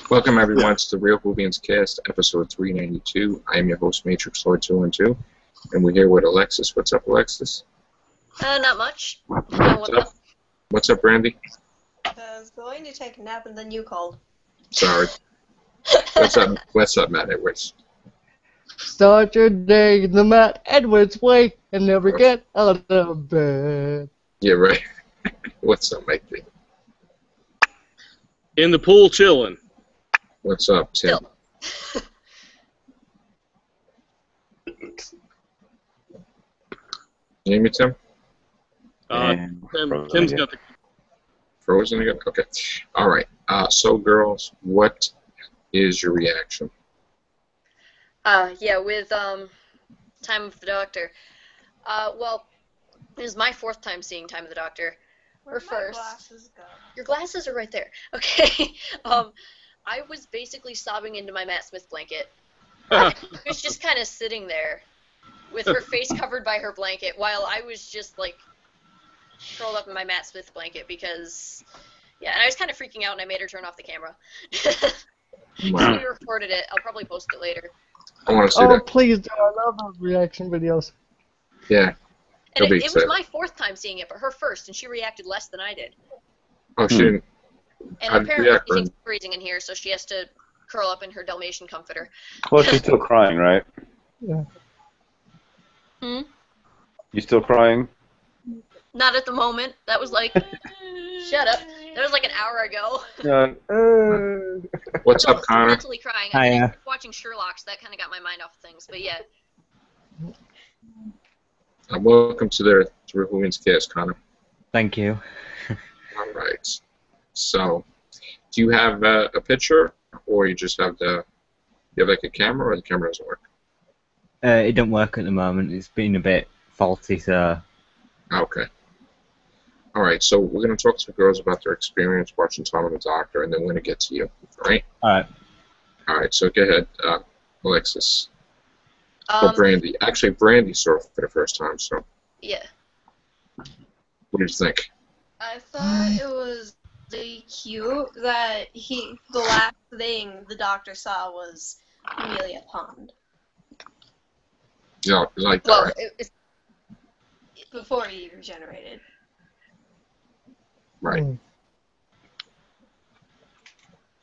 Welcome everyone to the Real Whovians Cast, episode 392. I am your host, Matrix Lord 212, and we're here with Alexis. What's up, Alexis? Not much. What's up? What's up, Randy? I was going to take a nap and then you called. Sorry. What's up? What's up, Matt Edwards? Start your day the Matt Edwards way and never get out of bed. Yeah, right. What's up, Mike B? In the pool chilling. What's up, Tim? You hear me, Tim? Tim's got the... Frozen again? Okay. All right. So, girls, what is your reaction? Yeah, with Time of the Doctor. Well, this is my fourth time seeing Time of the Doctor. Where'd my first. glasses go? Your glasses are right there. Okay. I was basically sobbing into my Matt Smith blanket. She was just kind of sitting there with her face covered by her blanket while I was just, like, curled up in my Matt Smith blanket because, yeah, and I was kind of freaking out and I made her turn off the camera. Wow. We recorded it. I'll probably post it later. I want to see Oh, that. please do. I love those reaction videos. Yeah. And it was my fourth time seeing it, but her first, and she reacted less than I did. Oh, she didn't. And I'd apparently react, she thinks it's freezing in here, so she has to curl up in her Dalmatian comforter. Well, she's still crying, right? Yeah. Hmm? You still crying? Not at the moment. That was like, shut up. That was like an hour ago. What's up, I'm Connor? mentally crying. I Hiya. was watching Sherlock, so that kind of got my mind off of things. But yeah, Welcome to the Real Whovians Cast, Connor. Thank you. All right. So, do you have a picture, or you just have you have like a camera, or the camera doesn't work? It don't work at the moment. It's been a bit faulty, so... Okay. All right. So we're gonna talk to the girls about their experience watching Time of the Doctor, and then we're gonna get to you. All right. Alright. All right. So go ahead, Alexis. Or Brandy. Actually, Brandy saw it for the first time. So yeah. what do you think? I thought it was really cute that the last thing the doctor saw was Amelia Pond. Yeah, you like that, Well, right? it's Before he regenerated. Right. Mm.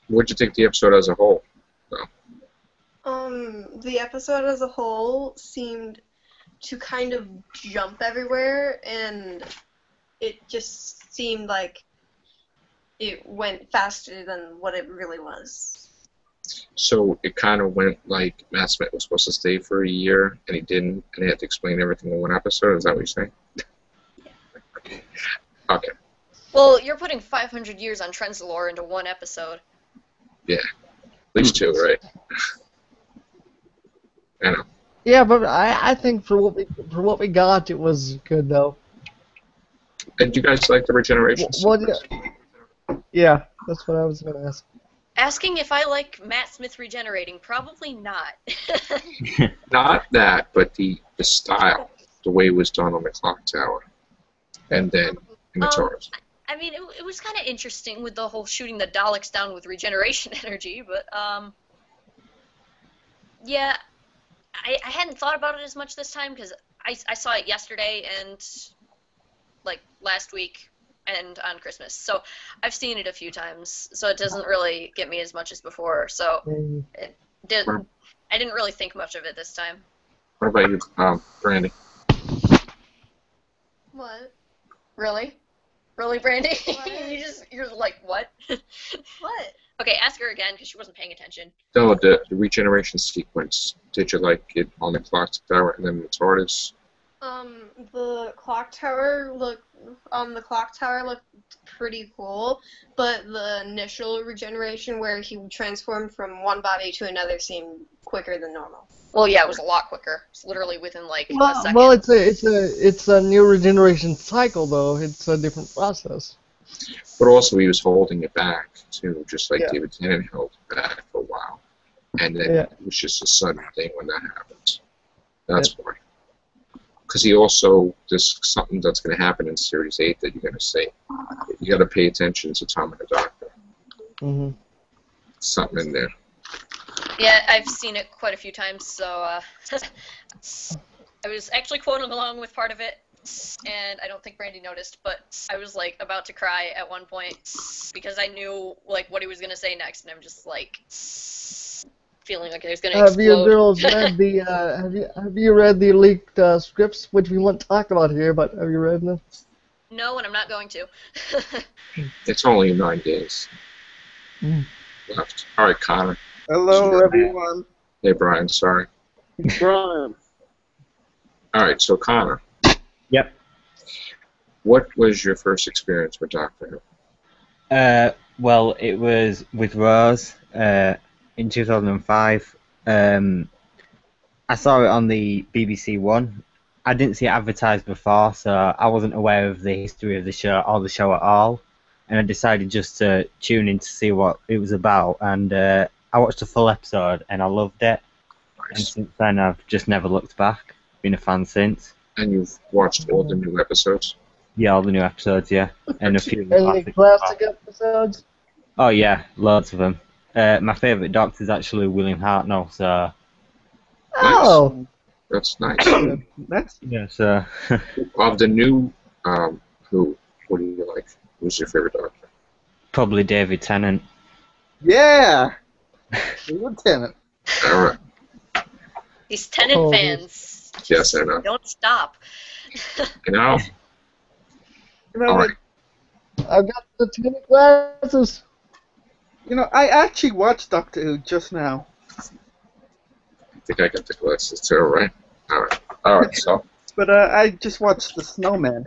What'd you think of the episode as a whole? The episode as a whole seemed to kind of jump everywhere, and it just seemed like it went faster than what it really was. So it kind of went like Matt Smith was supposed to stay for a year, and he didn't, and he had to explain everything in one episode. Is that what you're saying? Yeah. Okay. well, you're putting 500 years on Trenzalore into one episode. Yeah. At least two, right? I know. Yeah, but I think for what we got, it was good though. And do you guys like the regeneration sequence? Yeah, that's what I was gonna ask. Asking if I like Matt Smith regenerating, probably not. Not that, but the style, the way it was done on the clock tower, and then in the TARDIS. I mean, it was kind of interesting with the whole shooting the Daleks down with regeneration energy, but, yeah, I hadn't thought about it as much this time, because I saw it yesterday and, like, last week and on Christmas, so I've seen it a few times, so it doesn't really get me as much as before, so I didn't really think much of it this time. What about you, Brandy? What? Really? Really, Brandy? What? You're like, what? What? Okay, ask her again, because she wasn't paying attention. No, the regeneration sequence. Did you like it on the clock tower and then the TARDIS? The clock tower looked pretty cool, but the initial regeneration where he transformed from one body to another seemed quicker than normal. Well, yeah, it was a lot quicker. It's literally within like a second. Well, it's a new regeneration cycle though. It's a different process. But also he was holding it back, too, just like Yeah. David Tennant held it back for a while. And then it was just a sudden thing when that happened. That's why. Because he also, there's something that's going to happen in Series 8 that you're going to see. You got to pay attention to Time of the Doctor. Mm-hmm. something in there. Yeah, I've seen it quite a few times, so I was actually quoting along with part of it, and I don't think Brandy noticed, but I was like about to cry at one point because I knew like what he was gonna say next, and I'm just like feeling like it was gonna Have you explode. girls read the have you read the leaked scripts, which we won't talk about here, but have you read them? No, and I'm not going to. It's only 9 days Mm. left. All right, Connor. Hello, Sure. everyone. Hey, Brian. Sorry. Brian. All right, so Connor. Yep. What was your first experience with Doctor Who? Well, it was with Rose in 2005. I saw it on the BBC One. I didn't see it advertised before, so I wasn't aware of the history of the show or the show at all. And I decided just to tune in to see what it was about. And I watched the full episode, and I loved it. And Nice. since then, I've just never looked back. Been a fan since. And you've watched all the new episodes? Yeah, all the new episodes, yeah. And a few of the Any classics. classic episodes? Oh, yeah, loads of them. My favourite Doctor is actually William Hartnell, so... Oh, That's nice. That's Yeah, so... Of the new Who, what do you like? Who's your favorite Doctor? Probably David Tennant. yeah. Lieutenant. All right. These Tenant Oh. fans. Yes, I know. Don't stop. You know? You know, All right. I've got the tinted glasses. I actually watched Doctor Who just now. I think I got the glasses too, right? All right, so. But I just watched The Snowman.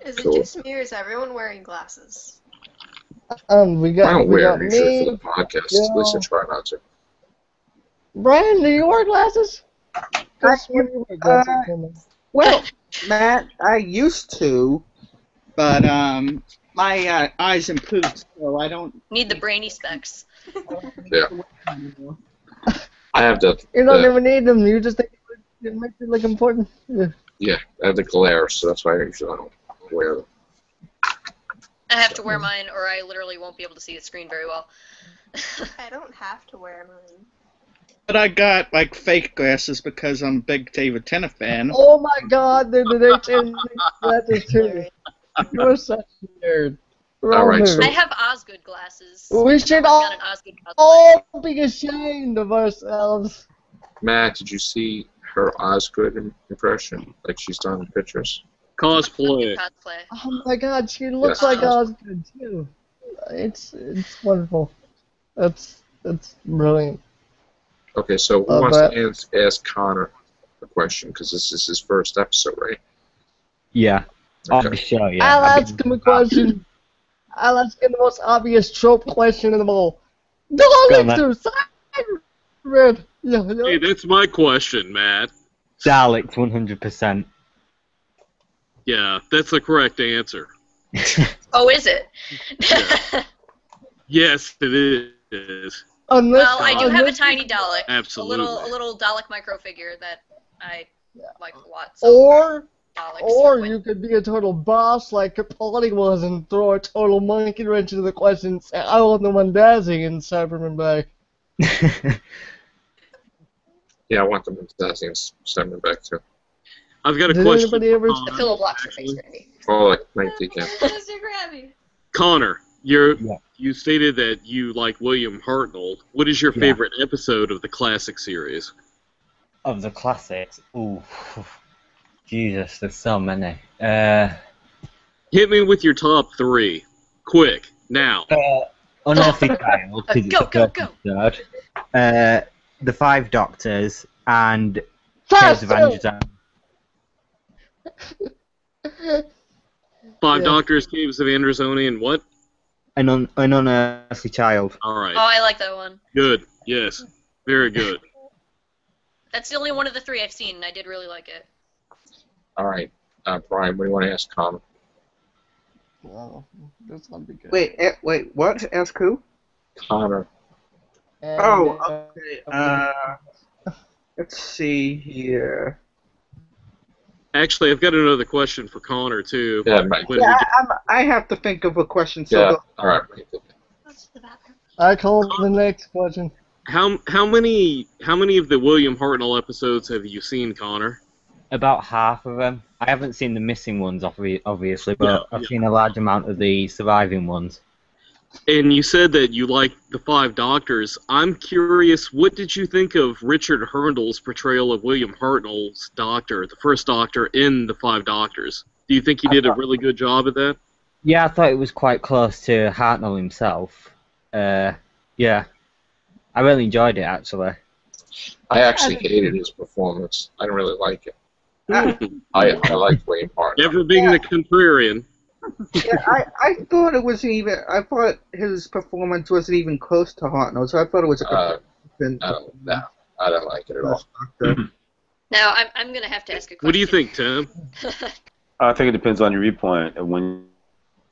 Is it Cool. just me or is everyone wearing glasses? We I got don't we wear got them usually for me. the podcast. Joe. At least I try not to. Brian, do you wear glasses? 'Cause when you wear glasses, then- Well, Matt, I used to, but my eyes improved, so I don't Need the brainy specs. Yeah. anymore. I have you don't the even need them. You just think it makes it look important. Yeah. I have the glare, so that's why I usually don't wear them. I have to wear mine, or I literally won't be able to see the screen very well. I don't have to wear mine. But I got like fake glasses because I'm a big David Tennant fan. Oh my God, they're the tinted glasses too. You're such a nerd. We're All all right, nerds. so- I have Osgood glasses. We should I'm all, not an Osgood cosplayer. all be ashamed of ourselves. Matt, did you see her Osgood impression? Like she's done in pictures? Cosplay. Cosplay. Oh my God, she looks Yes. like Osgood too. It's wonderful. That's brilliant. Okay, so who Oh, wants but- to ask Connor a question? Because this is his first episode, right? Yeah. On Okay. the show, yeah. I'll I've ask been- him a question. I'll ask him the most obvious trope question of them all. Go on, Daleks to Cyber! Yeah, Hey, that's my question, Matt. Daleks, 100%. Yeah, that's the correct answer. Oh, is it? Yes, it is. Unless, Well, I do have a unless- tiny Dalek. Absolutely. A little Dalek micro figure that I like a lot. So Or Daleks Or win. you could be a total boss like Capaldi was and throw a total monkey wrench into the question and say, I want the one dancing in Cyberman Bay. Yeah, I want them to Dazzling and send them back to. I've got a Did question. anybody ever- The Connor, pillow blocks your face, actually. Randy. Oh, like Night Deacon. Mr. Grabby. Connor, Yeah. you stated that you like William Hartnell. What is your Yeah. favorite episode of the classic series? Of the classics, ooh. Jesus, there's so many. Hit me with your top three. Quick, now. Unearthly Child, because it's Go, the go, first go. episode. The Five Doctors, and Caves Fast! of Androzani. Five Yeah. Doctors, Caves of Androzani, and what? An Unearthly Child. All right. Oh, I like that one. Good. Yes. Very good. That's the only one of the three I've seen, and I did really like it. All right, Brian, what do you want to ask Connor? Oh, that's not be good. Wait, what? Ask who? Connor. And, Oh, okay. Let's see here. Actually, I've got another question for Connor, too. Yeah, Mike. When Yeah, we I have to think of a question. So Yeah. go- All right, Mike. Go to the bathroom. I call the next question. How many of the William Hartnell episodes have you seen, Connor? About half of them. I haven't seen the missing ones, obviously, but I've seen a large amount of the surviving ones. And you said that you liked the Five Doctors. I'm curious, what did you think of Richard Herndl's portrayal of William Hartnell's Doctor, the first Doctor in the Five Doctors? Do you think he did a really good job at that? Yeah, I thought it was quite close to Hartnell himself. Yeah. I really enjoyed it, actually. I actually hated his performance. I didn't really like it. I liked William Hartnell. Never being the contrarian. Yeah, I thought it was even. I thought his performance wasn't even close to Hartnell, so I thought it was a good. No, I don't like it at all. Now, I'm going to have to ask a question. What do you think, Tim? I think it depends on your viewpoint of when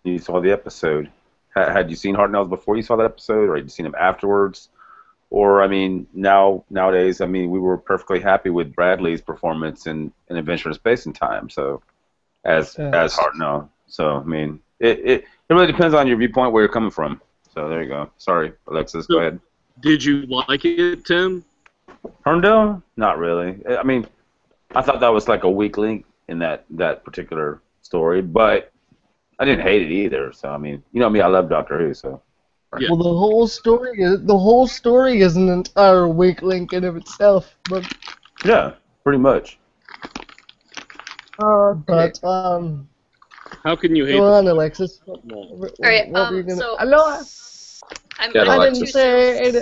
you saw the episode. Had you seen Hartnell before you saw that episode, or had you seen him afterwards? Or, I mean, nowadays, I mean, we were perfectly happy with Bradley's performance in Adventure in Space and Time, so as Hartnell. So, I mean, it really depends on your viewpoint, where you're coming from. So, there you go. Sorry, Alexis, go ahead. Did you like it, Tim? Herndl? Not really. I mean, I thought that was like a weak link in that particular story, but I didn't hate it either. So, I mean, you know me, I love Doctor Who, so. Yeah. Well, the whole story is an entire weak link in of itself, but Yeah, pretty much. but How can you hate go the on, Alexis. All right, so I know. I'm Get going Alexis. to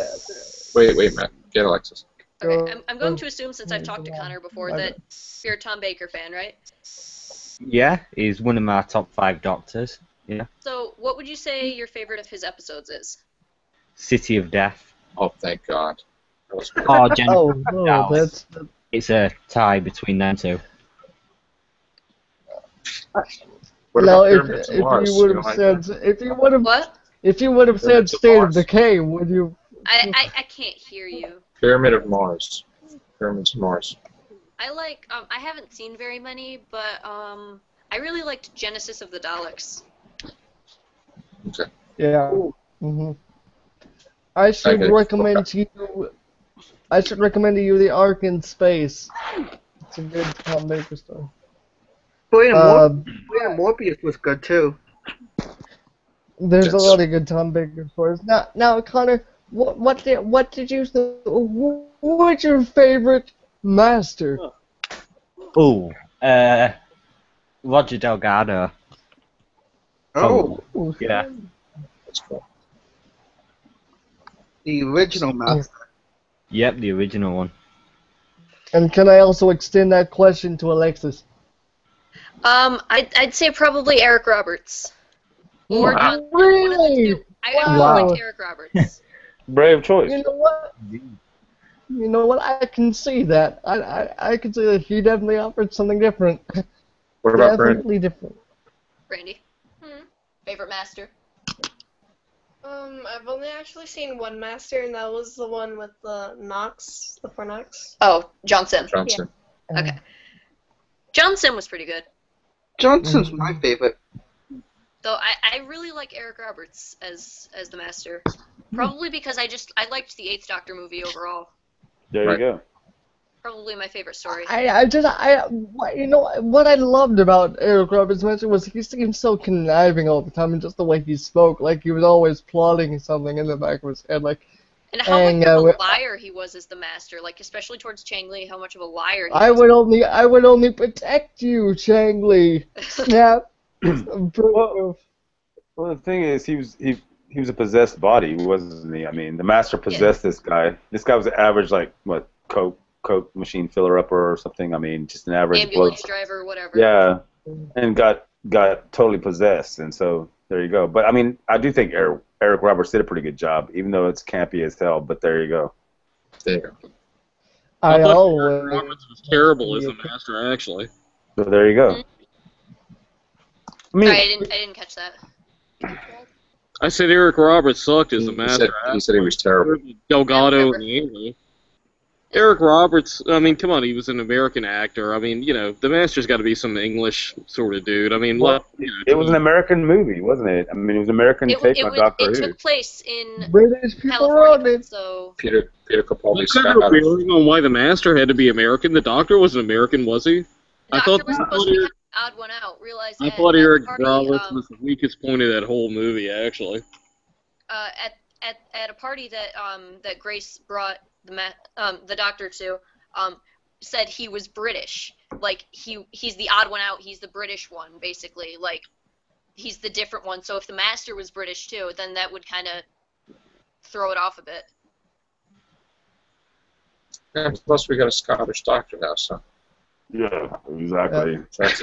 assume, Wait, Matt. Get Alexis. okay, I'm going to assume, since I've talked to Connor before, that you're a Tom Baker fan, right? Yeah, he's one of my top 5 Doctors. Yeah. So, what would you say your favorite of his episodes is? City of Death. Oh, thank God. That was great. Oh, Jennifer. Oh, no, Dallas. that's It's a tie between them two. What now. about If Pyramids of you Mars? would You have don't said like What? if you would have said Pyramids of State of Mars. Decay, would you? I can't hear you. that? Pyramid of Mars. Pyramids of Mars. I like, I haven't seen very many, but, I really liked Genesis of the Daleks. Okay. Yeah. I should Okay. recommend to you. I should recommend to you the Ark in Space. It's a good Tom Baker story. Blade Uh, and Morbius was good too. There's a Yes. lot of good Tom Baker stories. Now, Connor, what did you think? Who was your favorite master? Ooh, Roger Delgado. Oh, Yeah. That's cool. the original master. Yep, the original one. And can I also extend that question to Alexis? I'd say probably Eric Roberts. Or Wow. John, one of the Really? two. I Wow. really liked Eric Roberts. Brave choice. You know what? You know what? I can see that. I can see that he definitely offered something different. What about Brandon? Definitely different. Brandy. Favorite master? I've only actually seen one master, and that was the one with the Knox, the 4 Knox. Oh, Johnson. Johnson. Okay. Johnson was pretty good. Johnson's my favorite. Though I really like Eric Roberts as the master. Probably because I liked the 8th Doctor movie overall. There Right. you go. Probably my favorite story. You know, what I loved about Eric Roberts' mention was he seemed so conniving all the time, and just the way he spoke, like he was always plotting something in the back of his head, like. And how much And, of a liar he was as the master, like especially towards Chang Li, how much of a liar he I was. would only protect you, Chang Li. Snap. Well, the thing is, he was a possessed body, wasn't he? I mean, the master possessed this guy. This guy was an average, like, what, coke machine filler upper or something. I mean, just an average Ambulance bloke. driver, whatever. Yeah, and got totally possessed, and so there you go. But I mean, I do think Eric Roberts did a pretty good job, even though it's campy as hell. But there you go. There you go. I I thought always. Eric Roberts was terrible as the master, actually. So there you go. I mean, Sorry, I didn't catch that. I said Eric Roberts sucked as the He master. said he was terrible. Delgado and Angley. Eric Roberts, I mean, come on, he was an American actor. I mean, you know, the Master's got to be some English sort of dude. I mean, Well, you know, it was an American movie, wasn't it? I mean, it was an American take on Doctor It Who. took place in British people wrote California, it. so Peter Capaldi what kind of Scott. bearing on why the Master had to be American? The Doctor wasn't American, was he? the Doctor was supposed to be kind of the odd one out. Realize I at thought the Eric party, Roberts was the weakest point of that whole movie, actually. at a party that that Grace brought the Doctor to, said he was British. Like he's the odd one out. He's the British one, basically. Like he's the different one. So if the Master was British too, then that would kind of throw it off a bit. And plus, we got a Scottish doctor now, so. Yeah, exactly.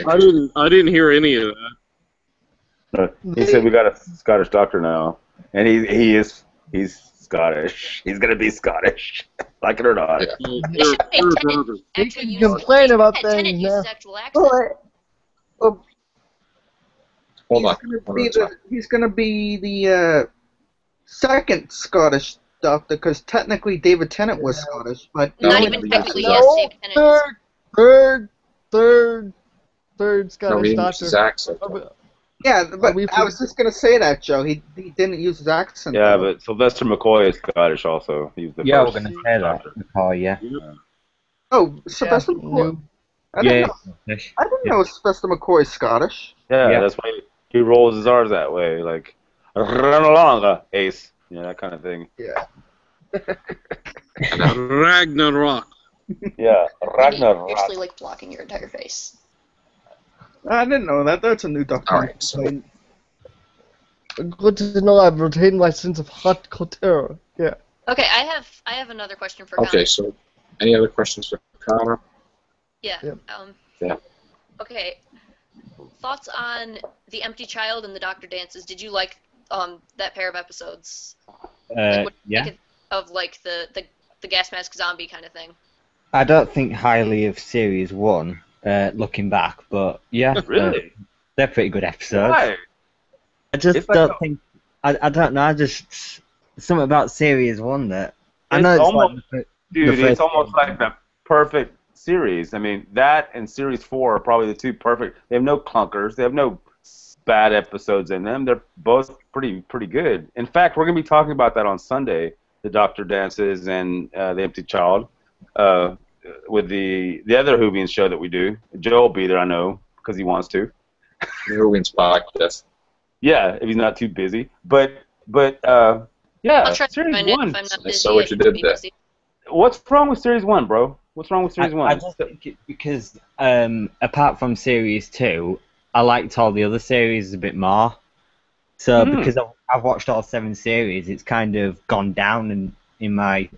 I didn't hear any of that. He said we got a Scottish doctor now, and he's Scottish. He's gonna be Scottish, like it or not. Yeah. Eric Roberts. You can complain about things now. Actual accent. Well, Hold on. he's gonna be the second Scottish doctor, because technically David Tennant was Scottish, but Not no, even technically, yes, No, David Tennant is. third No, Scottish he used doctor. his accent. yeah, but we I was just gonna say that, Joe. He didn't use his accent. Yeah, though. but Sylvester McCoy is Scottish also. He's the Yeah, we're first gonna say that. doctor. Oh yeah. Oh, Sylvester McCoy. I didn't know Sylvester McCoy is Scottish. Yeah, that's why he rolls his R's that way, like run along, Ace. Yeah, that kind of thing. Yeah. Ragnarok. Yeah, You're Ragnarok. actually like blocking your entire face. I didn't know that. That's a new doctor. All right, so Good to know I've retained my sense of haute couture. Yeah. Okay, I have another question for okay. Connor. So, any other questions for Connor? Yeah. Yep. Yeah. Okay. Thoughts on The Empty Child and the Doctor Dances? Did you like that pair of episodes? Like, what do you Yeah. think of like the gas mask zombie kind of thing? I don't think highly of Series 1, looking back, but yeah. Really? They're pretty good episodes. Why? I just If I don't don't- think... I don't know, I just... Something about Series 1 that... I It's know it's almost- like... Dude, the it's first almost like the perfect series. I mean, that and Series 4 are probably the two perfect. They have no clunkers. They have no bad episodes in them. They're both pretty good. In fact, we're going to be talking about that on Sunday, the Doctor Dances and the Empty Child, with the other Whovians show that we do. Joe will be there, I know, because he wants to. The Whovians podcast. Yeah, if he's not too busy. But I'll yeah, try to Series find it 1. if I'm not I busy. saw what you did be there. busy. What's wrong with Series 1, bro? What's wrong with Series 1? I just think because apart from Series 2, I liked all the other series a bit more. So because I've watched all 7 series, it's kind of gone down in my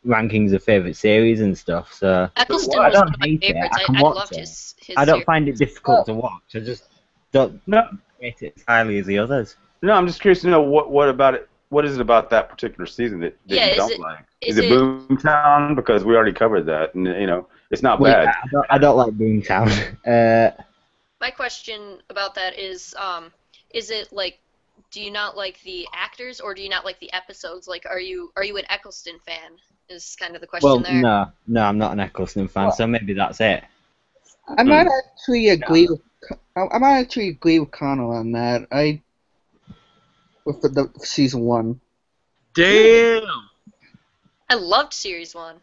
rankings of favourite series and stuff. So Eccleston I was don't one of my hate it. favorites. I can I watch loved it. his I don't series. find it difficult to watch. I just don't rate it as highly as the others. No, I'm just curious to know what about it. What is it about that particular season that Yeah, you is don't it- like? is Is it it- Boomtown? Because we already covered that, and it's not Well, bad. I don't like Boomtown. My question about that is it like, do you not like the actors or do you not like the episodes? Like, are you an Eccleston fan? Is kind of the question Well, there. no, I'm not an Eccleston fan, so maybe that's it. I might actually agree with. I might actually agree with Connor on that. With the season 1. Damn. I loved series 1.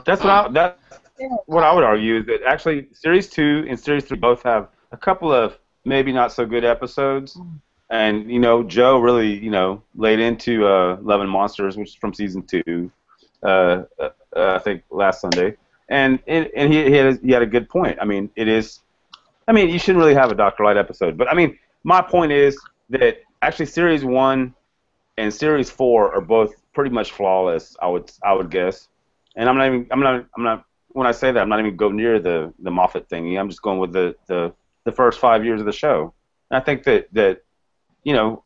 That's what I would argue is that actually Series 2 and Series 3 both have a couple of maybe not so good episodes, and Joe really laid into Love and Monsters, which is from season 2, I think last Sunday, and he had a good point. I mean, you shouldn't really have a Dr. Light episode, but I mean, my point is that actually Series 1 and Series 4 are both pretty much flawless. I would guess, and I'm not. When I say that, I'm not even going near the Moffat thingy. I'm just going with the first 5 years of the show. And I think that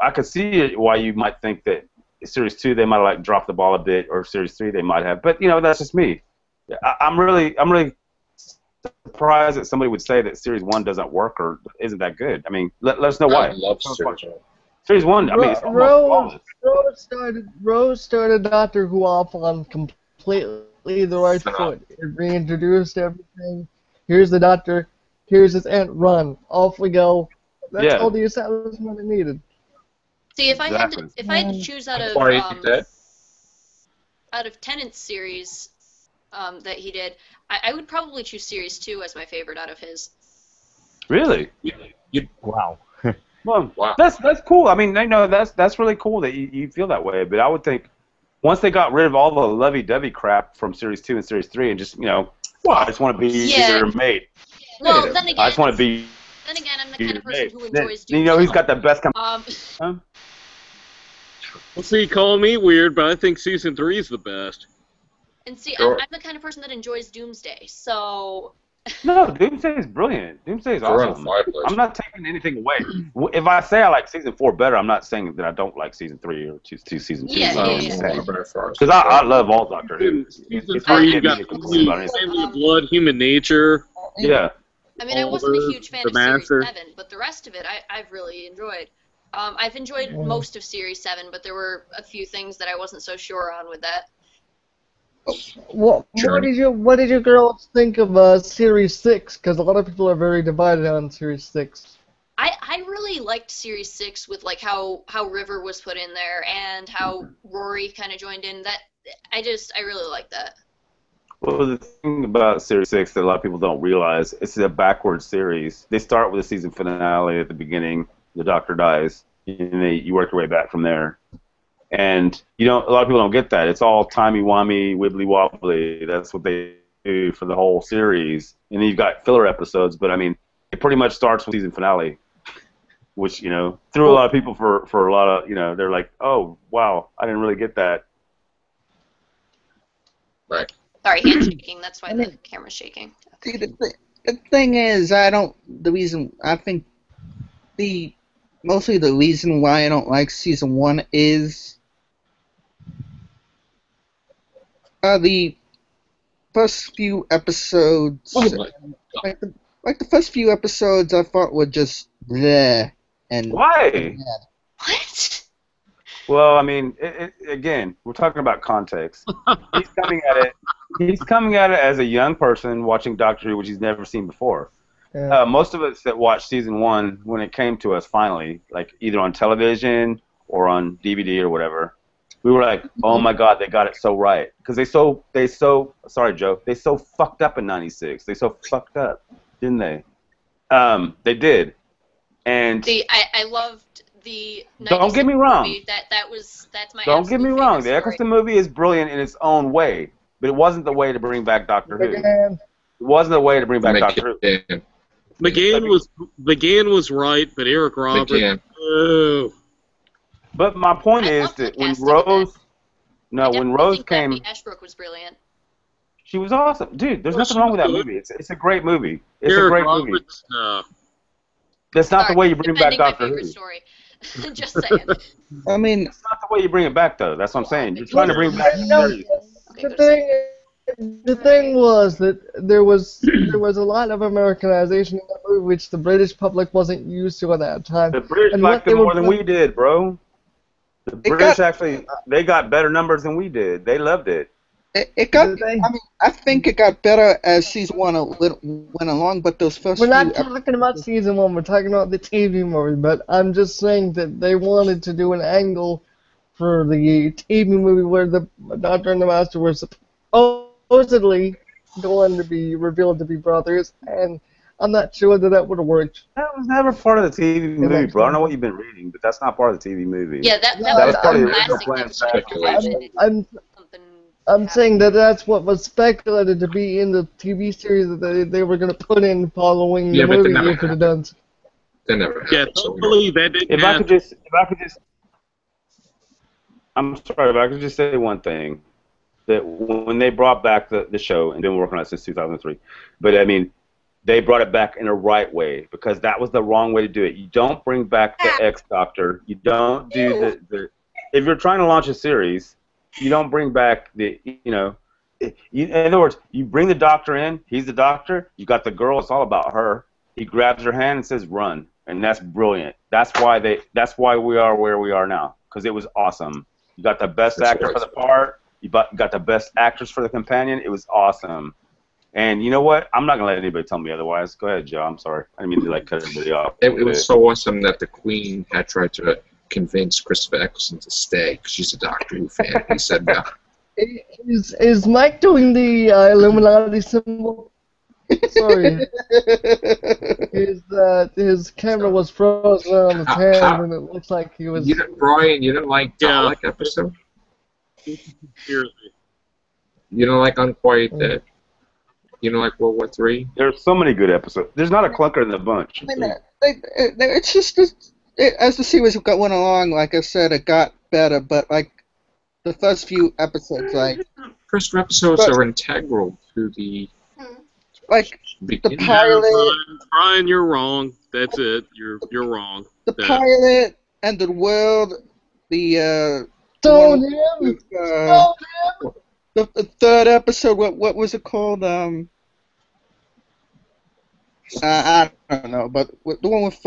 I could see why you might think that Series 2 they might have like dropped the ball a bit, or Series 3 they might have. But that's just me. I'm really surprised that somebody would say that Series 1 doesn't work or isn't that good. I mean, let us know why. I love Series 1. Series 1, I mean, it's almost flawless. Rose started Doctor Who off on completely immediately the right foot. It reintroduced everything. Here's the doctor. Here's his aunt. Run. Off we go. That's all the establishment it needed. See, if I had to choose out of Tennant's series that he did, I would probably choose series 2 as my favorite out of his. Really? Wow. Well, wow. That's cool. I mean, that's really cool that you feel that way. But I would think once they got rid of all the lovey-dovey crap from series 2 and series 3, and just I just want to be their mate. Well, then again, I just want to be. Then again, I'm the kind of person who enjoys doing he's got the best. Well, see, call me weird, but I think season 3 is the best. And see, I'm the kind of person that enjoys Doomsday, so. No, Doomsday is brilliant. Doomsday is awesome. I'm not taking anything away. If I say I like season 4 better, I'm not saying that I don't like season 3 or season 2. Because I love all Doctor Who. Season 3, you got Family of Blood, Human Nature. Yeah. I mean, I wasn't a huge fan of Series 7, but the rest of it I've really enjoyed. I've enjoyed most of Series 7, but there were a few things that I wasn't so sure on with that. What did you girls think of Series 6? Because a lot of people are very divided on Series 6. I really liked Series 6 with like how River was put in there and how Rory kind of joined in. I really like that. Well, the thing about Series 6 that a lot of people don't realize, it's a backwards series. They start with a season finale at the beginning, the Doctor dies, and you work your way back from there. And a lot of people don't get that. It's all timey-wimey, wibbly-wobbly. That's what they do for the whole series. And then you've got filler episodes, but I mean, it pretty much starts with season finale, which, threw a lot of people for a lot of, they're like, oh, wow, I didn't really get that. Right. Sorry, hand shaking. That's why the camera's shaking. See, the thing is, mostly the reason why I don't like season 1 is the first few episodes. Like the first few episodes, I thought were just bleh. And why? What? Well, I mean, again, we're talking about context. He's coming at it as a young person watching Doctor Who, which he's never seen before. Yeah. Most of us that watched season 1 when it came to us finally, like either on television or on DVD or whatever, we were like, "Oh my God, they got it so right." Because they so fucked up in '96. They so fucked up, didn't they? They did. And I loved the. Don't get me wrong. Movie. That's my. Don't get me wrong. The Eccleston movie is brilliant in its own way, but it wasn't the way to bring back Doctor Who. It wasn't the way to bring back Doctor Who. McGann was right, but Eric Roberts. Oh. But my point is that when Rose came, Ashbrook was brilliant. She was awesome, dude. There's nothing wrong with that movie. It's a great movie. It's a great movie. That's not the way you bring back Doctor Who. Story. Just saying. I mean, it's not the way you bring it back, though. That's what I'm saying. You're trying to bring back the series. The thing was that there was a lot of Americanization in that movie, which the British public wasn't used to at that time. The British liked it more than we did, bro. The British they got better numbers than we did. They loved it. I think it got better as season 1 went along, but those first. We're not talking about season 1. We're talking about the TV movie. But I'm just saying that they wanted to do an angle for the TV movie where the Doctor and the Master were supposedly going to be revealed to be brothers, and I'm not sure that would have worked. That was never part of the TV movie, bro. I don't know what you've been reading, but that's not part of the TV movie. Yeah, that was part of the original plan. I'm saying that's what was speculated to be in the TV series that they were going to put in following the movie. They could have done. They never happened. Yeah, don't believe that didn't If I could just, I'm sorry, if I could just say one thing, that when they brought back the show, and been working on it since 2003, but I mean, they brought it back in a right way, because that was the wrong way to do it. You don't bring back the X-Doctor. You don't do the if you're trying to launch a series, you don't bring back in other words, you bring the Doctor in, he's the Doctor, you got the girl, it's all about her. He grabs her hand and says, run. And that's brilliant. That's why we are where we are now, because it was awesome. You got the best actor for the part. You got the best actress for the companion. It was awesome. And you know what? I'm not gonna let anybody tell me otherwise. Go ahead, Joe. I'm sorry. I didn't mean to like cut everybody off. It was so awesome that the Queen had tried to convince Christopher Eccleston to stay because she's a Doctor Who fan. He said no. Is Mike doing the Illuminati symbol? Sorry. His camera was frozen on his hand, and it looks like he was. Brian, you didn't like Dalek episode? You don't like Unquiet Dead? You know, like World War III? There's so many good episodes. There's not a clunker in the bunch. It's just as the series went along, like I said, it got better. But like the first few episodes, like first episodes are integral to the the pilot. Brian, you're wrong. That's it. You're wrong. The pilot and the world. The Stone him. The third episode. What was it called? I don't know, but the one with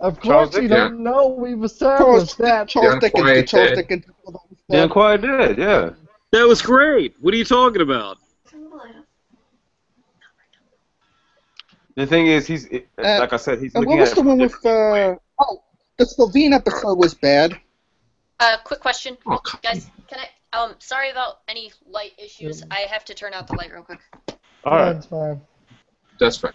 Of course you don't know. We've established that. Charles Dickens. The Unquiet Dead, yeah. That was great. What are you talking about? The thing is, he's like I said, he's looking what was at the one with the Slovene episode was bad. Quick question, guys. Can I? Sorry about any light issues. I have to turn out the light real quick. All right. That's fine. That's fine.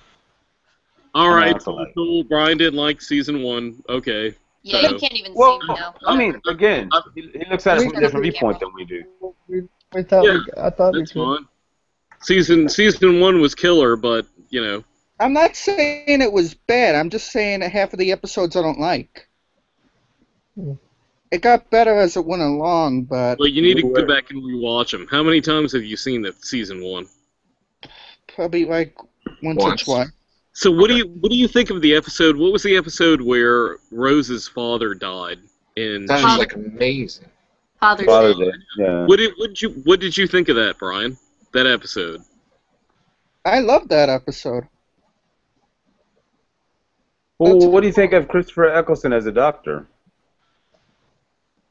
All right. Cool. Brian didn't like season 1. Okay. Yeah, you can't even see me now. I mean, again, he looks at it from a different viewpoint than we do. I thought that's fine. Season 1 was killer, but you know. I'm not saying it was bad. I'm just saying that half of the episodes I don't like. It got better as it went along, but... Well, you need to go back and rewatch them. How many times have you seen that season 1? Probably like once or twice. So what do you think of the episode? What was the episode where Rose's father died? That was like amazing. Father's Day. Yeah. What did you think of that, Brian? That episode? I love that episode. Well, what do you think of Christopher Eccleston as a doctor?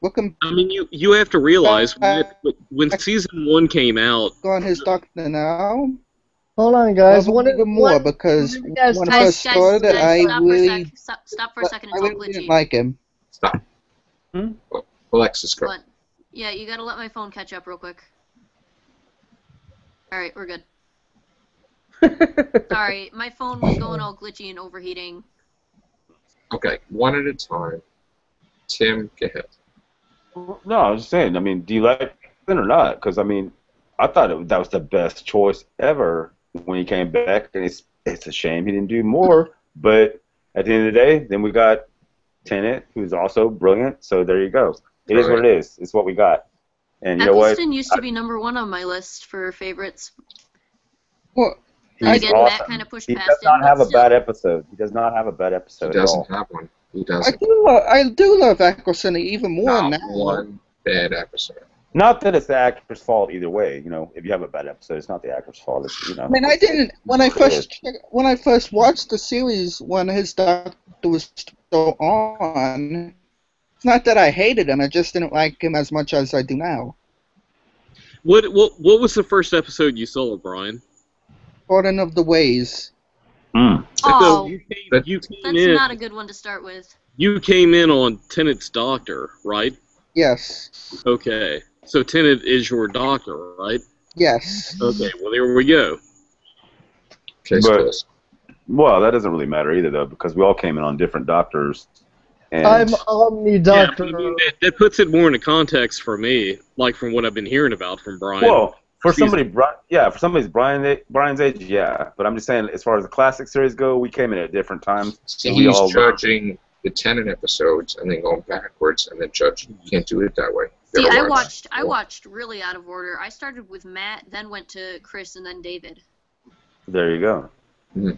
I mean, you have to realize when season 1 came out. On his doctor now. Hold on, guys. Even more because when I first started it, I really stop for a second. I really didn't like him. Stop. Alexis, go. Yeah, you gotta let my phone catch up real quick. All right, we're good. Sorry, my phone was going all glitchy and overheating. Okay, one at a time. Tim, go ahead. No, I was just saying. I mean, do you like it or not? Because I mean, I thought that was the best choice ever when he came back, and it's a shame he didn't do more. But at the end of the day, then we got Tennant, who's also brilliant. So there you go. It is what it is. It's what we got. And you know what? Eccleston used to be #1 on my list for favorites. Well, again, awesome. Matt kind of pushed He past does not him, have but a bad episode. He does not have a bad episode. He doesn't at all. have one. He doesn't. I do love Eccleston even more Not now. one bad episode. Not that it's the actor's fault either way. You know, if you have a bad episode, it's not the actor's fault. It's, you know. I mean, I didn't when I first watched the series when his doctor was still on. It's not that I hated him; I just didn't like him as much as I do now. What was the first episode you saw, Brian? Pardon of the Ways. Oh, So you came that's in. not a good one to start with. You came in on Tennant's doctor, right? Yes. Okay. So Tennant is your doctor, right? Yes. Okay. Well, there we go. Well, that doesn't really matter either, though, because we all came in on different doctors. And I'm Omni Doctor. Yeah, I mean, that puts it more into context for me, like from what I've been hearing about from Brian. Well, for somebody's Brian's age, yeah. But I'm just saying, as far as the classic series go, we came in at different times. See, he's judging the Tennant episodes and then going backwards and then judging. You can't do it that way. See, I watched really out of order. I started with Matt, then went to Chris, and then David. There you go. Mm-hmm.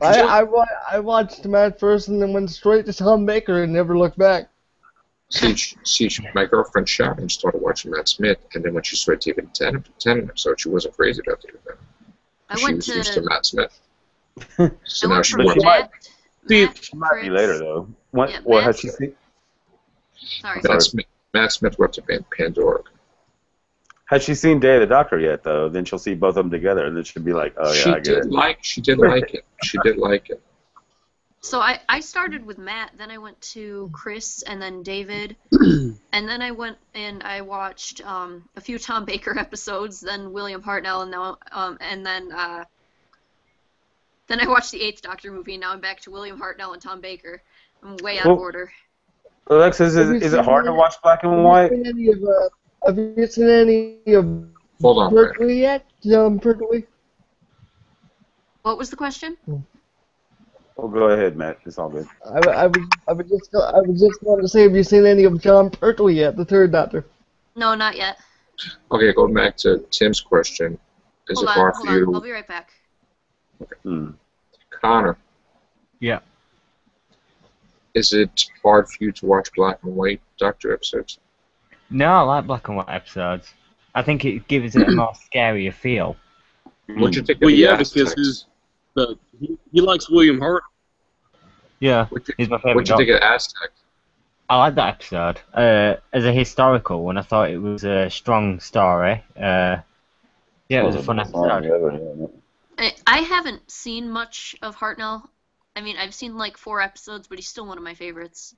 I watched Matt first and then went straight to Tom Baker and never looked back. See, my girlfriend Sharon started watching Matt Smith, and then when she started taking the Tennant episode, she wasn't crazy about David Tennant. She was used to Matt Smith. So now she went Matt, she might be later, though. What has she seen? Sorry. Matt Smith. Matt Smith went to Pandora. Has she seen Day of the Doctor yet, though? Then she'll see both of them together, and then she'll be like, "Oh yeah, I get it." She did like it. She did like it. So I started with Matt, then I went to Chris, and then David, and then I went and I watched a few Tom Baker episodes, then William Hartnell, and now then I watched the 8th Doctor movie, and now I'm back to William Hartnell and Tom Baker. I'm way out of order. Alexis, is it hard to watch black and white? Have you seen any of Hold on, Pertwee yet? Pertwee? What was the question? Well, go ahead, Matt. It's all good. I was just going to say, have you seen any of John Pertwee yet, the 3rd Doctor? No, not yet. Okay, going back to Tim's question. Is it hard for you? I'll be right back. Okay. Connor. Yeah. Is it hard for you to watch black and white Doctor episodes? No, I like black and white episodes. I think it gives it a more scarier feel. What'd you think of Well, the yeah, Aztecs? because he likes William Hart. Yeah, he's my favourite. What'd you think of Aztecs? I like that episode. As a historical one, I thought it was a strong story. Yeah, it was a fun episode. I haven't seen much of Hartnell. I mean, I've seen like 4 episodes, but he's still one of my favorites.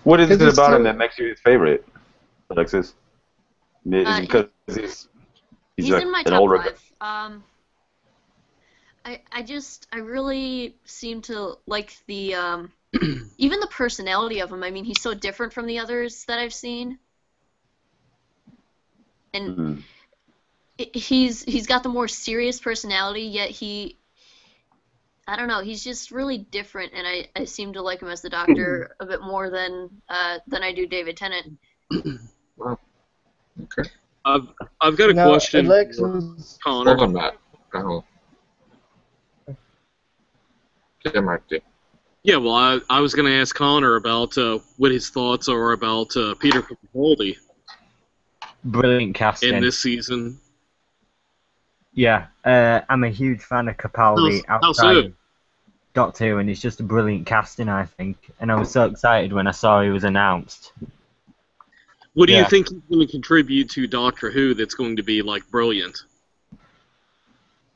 What is it about him that makes you his favorite, Alexis? Is it because he's like in my an top older 5. I really seem to like the even the personality of him. I mean, he's so different from the others that I've seen, and he's got the more serious personality. Yet I don't know, he's just really different, and I seem to like him as the Doctor a bit more than I do David Tennant. Wow. Okay. I've got a question for Connor. Hold on, Matt. Okay, Mike D. Yeah, well, I was going to ask Connor about what his thoughts are about Peter Capaldi Brilliant casting in this season. Yeah, I'm a huge fan of Capaldi outside of Doctor Who, and it's just a brilliant casting, I think. And I was so excited when I saw he was announced. What do you think he's going to contribute to Doctor Who that's going to be, like, brilliant?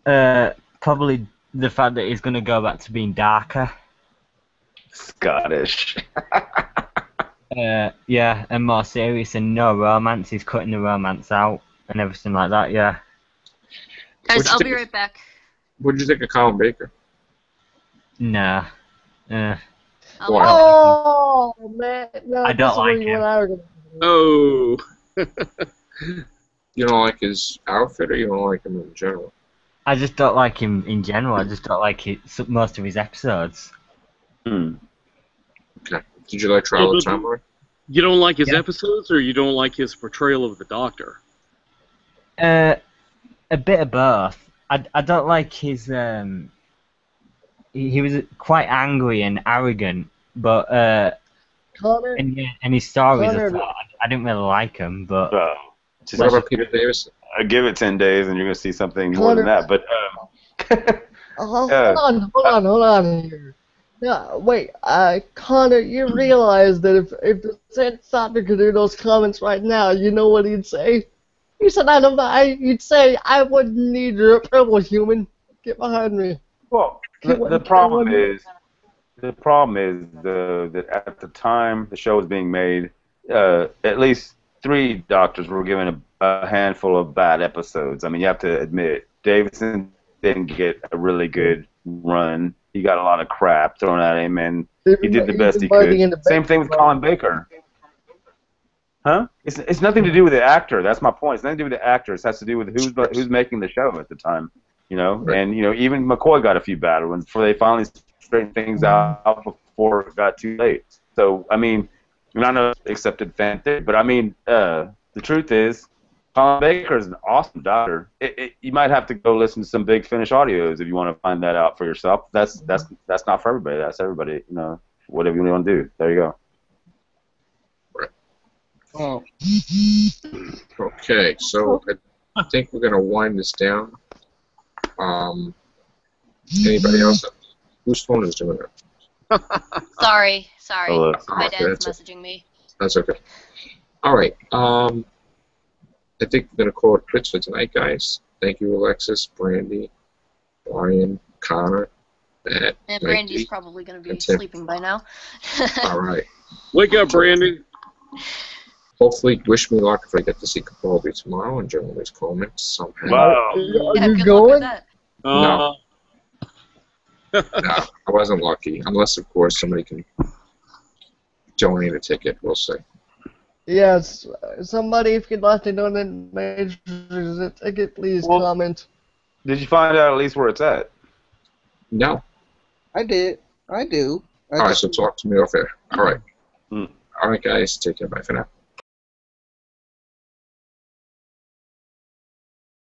Probably the fact that he's going to go back to being darker. Scottish. Yeah, and more serious, and no romance. He's cutting the romance out and everything like that, yeah. Guys, I'll be right back. What did you think of Colin Baker? Nah. Oh, man. No, I don't like him. Oh. You don't like his outfit, or you don't like him in general? I just don't like him in general. I just don't like most of his episodes. Okay. Did you like Trial of Timeline? You don't like his episodes, or you don't like his portrayal of the Doctor? A bit of both. I don't like his. He was quite angry and arrogant, but and his stories I didn't really like him. But what about Peter Davison? I give it 10 days, and you're gonna see something more than that. But hold on here. Yeah, wait, Connor, you realize that if the Sense Doctor could do those comments right now, you know what he'd say? He said, he'd say, I wouldn't need your approval, human. Get behind me. Well, the problem is that at the time the show was being made, at least 3 Doctors were given a handful of bad episodes. I mean, you have to admit, Davison didn't get a really good run. He got a lot of crap thrown at him, and he did the best he could. Same thing with Colin Baker. Huh? It's nothing to do with the actor. That's my point. It's nothing to do with the actor. It has to do with who's making the show at the time. You know, right. And even McCoy got a few bad ones before they finally straightened things out before it got too late. So I mean, I know accepted fan theory, but I mean, the truth is, Colin Baker is an awesome Doctor. You might have to go listen to some Big Finish audios if you want to find that out for yourself. That's not for everybody. That's everybody. Whatever you want to do. There you go. Oh. Okay, so I think we're going to wind this down. Anybody else? Whose phone is doing it? Sorry. Oh, My dad's messaging me. That's okay. All right. I think we're going to call it quits for tonight, guys. Thank you, Alexis, Brandy, Brian, Connor, Matt. And Brandy's Mikey, probably going to be and Tim. sleeping by now. All right. Wake up, Brandy. Hopefully, wish me luck if I get to see Capaldi tomorrow and Jeremy's comments somehow. Wow. Are Yeah, you good luck going? with that. No. No, I wasn't lucky. Unless, of course, somebody can donate a ticket. We'll see. Yes, somebody, if you'd like to donate a ticket, please Well- comment. Did you find out at least where it's at? No. I did. I do. All right, so talk to me off air. All right. Hmm. All right, guys. Take care. Bye for now.